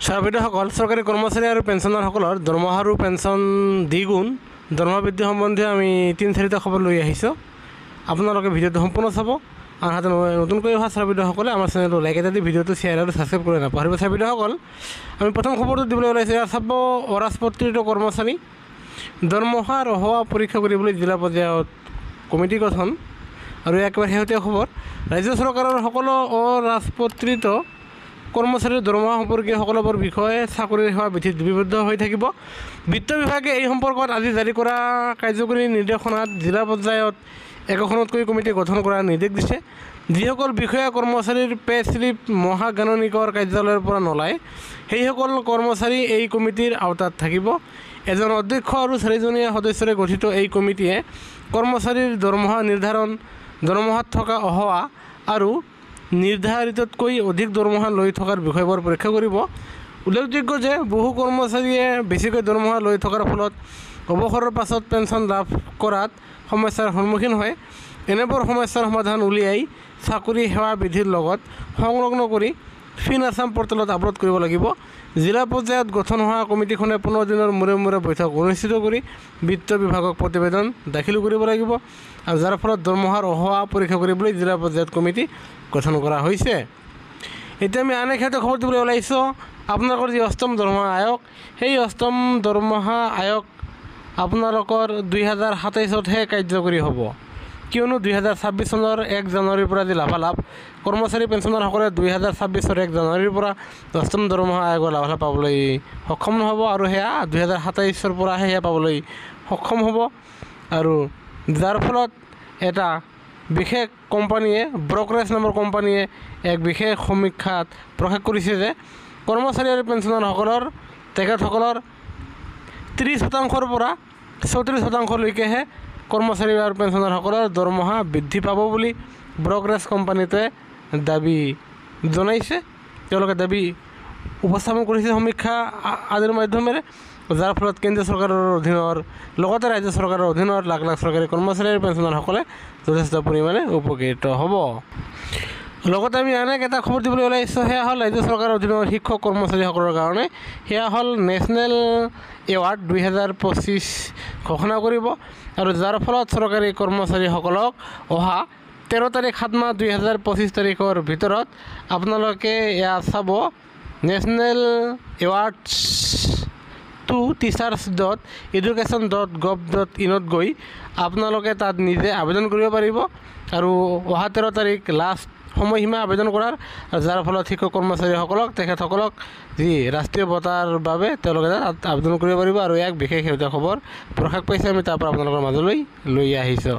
চাৰ্ভিদাৰসকল চৰকাৰী কৰ্মচাৰী আৰু পেঞ্চনাৰসকলৰ দৰমহা আৰু পেঞ্চন দ্বিগুণ দৰমহা বৃদ্ধি সম্বন্ধে আমি 3-4টা খবৰ লৈ আহিছোঁ। আপোনালোকে ভিডিঅ'টো সম্পূৰ্ণ চাব। আনহাতে নতুনকৈ অহা চাৰ্ভিদাৰসকলে আমাৰ চেনেলটো লাইক এটা দি ভিডিঅ'টো শ্বেয়াৰ আৰু ছাবস্ক্ৰাইব কৰি নাপাহৰিব। চাৰ্ভিদাৰসকল, আমি প্ৰথম খবৰটো দিবলৈ ওলাইছোঁ। ইয়াত চাব, অৰাজপত্ৰিত কৰ্মচাৰী দৰমহা ৰহোৱা পৰীক্ষা কৰিবলৈ জিলা পৰ্যায়ত কমিটি গঠন। আৰু একেবাৰে শেহতীয়া খবৰ, ৰাজ্য চৰকাৰৰ সকলো অৰাজপত্ৰিত কৰ্মচাৰীৰ দৰমহা সম্পৰ্কীয় সকলোবোৰ বিষয়ে চাকৰিৰ সেৱা বিধিত লিপিবদ্ধ হৈ থাকিব। বিত্ত বিভাগে এই সম্পৰ্কত আজি জাৰি কৰা কাৰ্যকৰী নিৰ্দেশনাত জিলা পৰ্যায়ত একোখনতকৈ কমিটি গঠন কৰাৰ নিৰ্দেশ দিছে। যিসকল বিষয়া কৰ্মচাৰীৰ পে স্লিপ মহাগাণনিকৰ কাৰ্যালয়ৰ পৰা নোলায়, সেইসকল কৰ্মচাৰী এই কমিটিৰ আওতাত থাকিব। এজন অধ্যক্ষ আৰু 4জনীয়া সদস্যৰে গঠিত এই কমিটিয়ে কৰ্মচাৰীৰ দৰমহা নিৰ্ধাৰণ, দৰমহাত থকা অহোৱা আৰু নিৰ্ধাৰিততকৈ অধিক দৰমহা লৈ থকাৰ বিষয়বোৰ পৰীক্ষা কৰিব। উল্লেখযোগ্য যে বহু কৰ্মচাৰীয়ে বেছিকৈ দৰমহা লৈ থকাৰ ফলত অৱসৰৰ পাছত পেঞ্চন লাভ কৰাত সমস্যাৰ সন্মুখীন হয়। এনেবোৰ সমস্যাৰ সমাধান উলিয়াই চাকৰি সেৱা বিধিৰ লগত সংলগ্ন কৰি ফিন আছাম পৰ্টেলত আপলোড কৰিব লাগিব। জিলা পৰ্যায়ত গঠন হোৱা কমিটিখনে 15 দিনৰ মূৰে মূৰে বৈঠক অনুষ্ঠিত কৰি বিত্ত বিভাগক প্ৰতিবেদন দাখিল কৰিব লাগিব, আৰু যাৰ ফলত দৰমহাৰ অহোৱা পৰীক্ষা কৰিবলৈ জিলা পৰ্যায়ত কমিটি গঠন কৰা হৈছে। এতিয়া আমি আন এক খবৰ দিবলৈ ওলাইছোঁ। আপোনালোকৰ যি অষ্টম দৰমহা আয়োগ, সেই অষ্টম দৰমহা আয়োগ আপোনালোকৰ 2027তহে কাৰ্যকৰী হ'ব। কিয়নো 2026 চনৰ 1 জানুৱাৰীৰ পৰা যি লাভালাভ কৰ্মচাৰী পেঞ্চনাৰসকলে 2026 1 জানুৱাৰীৰ পৰা অষ্টম দৰমহা আয়োগৰ লাভালাভ পাবলৈ সক্ষম নহ'ব, আৰু সেয়া 2027 পৰাহে সেয়া পাবলৈ সক্ষম হ'ব। আৰু যাৰ ফলত এটা বিশেষ কোম্পানীয়ে, ব্ৰকাৰেজ নামৰ কোম্পানীয়ে এক বিশেষ সমীক্ষাত প্ৰকাশ কৰিছে যে কৰ্মচাৰী আৰু পেঞ্চনাৰসকলৰ তেখেতসকলৰ 30% পৰা 34%লৈকেহে কৰ্মচাৰী আৰু পেঞ্চনাৰসকলৰ দৰমহা বৃদ্ধি পাব বুলি ব্ৰকাৰেজ কোম্পানীটোৱে দাবী জনাইছে। তেওঁলোকে দাবী উপস্থাপন কৰিছে সমীক্ষা আদিৰ মাধ্যমেৰে, যাৰ ফলত কেন্দ্ৰীয় চৰকাৰৰ অধীনৰ লগতে ৰাজ্য চৰকাৰৰ অধীনৰ লাখ লাখ চৰকাৰী কৰ্মচাৰী আৰু পেঞ্চনাৰসকলে যথেষ্ট পৰিমাণে উপকৃত হ'ব। লগতে আমি আন এটা খবৰ দিবলৈ ওলাইছোঁ। সেয়া হ'ল ৰাজ্য চৰকাৰৰ অধীনৰ শিক্ষক কৰ্মচাৰীসকলৰ কাৰণে সেয়া হ'ল নেশ্যনেল এৱাৰ্ড 2025 ঘোষণা কৰিব, আৰু যাৰ ফলত চৰকাৰী কৰ্মচাৰীসকলক অহা 13 তাৰিখ 7 মাহ 2025 তাৰিখৰ ভিতৰত আপোনালোকে এয়া চাব, নেশ্যনেল এৱাৰ্ডছ টু teachers.education.gov.in গৈ আপোনালোকে তাত নিজে আবেদন কৰিব পাৰিব। আৰু অহা 13 তাৰিখ লাষ্ট সময়সীমা আবেদন কৰাৰ, যাৰ ফলত শিক্ষক কৰ্মচাৰীসকলক তেখেতসকলক যি ৰাষ্ট্ৰীয় বঁটাৰ বাবে তেওঁলোকে তাত আবেদন কৰিব পাৰিব। আৰু এক বিশেষ সেউজীয়া খবৰ প্ৰকাশ পাইছে, আমি তাৰ পৰা আপোনালোকৰ মাজলৈ লৈ আহিছোঁ।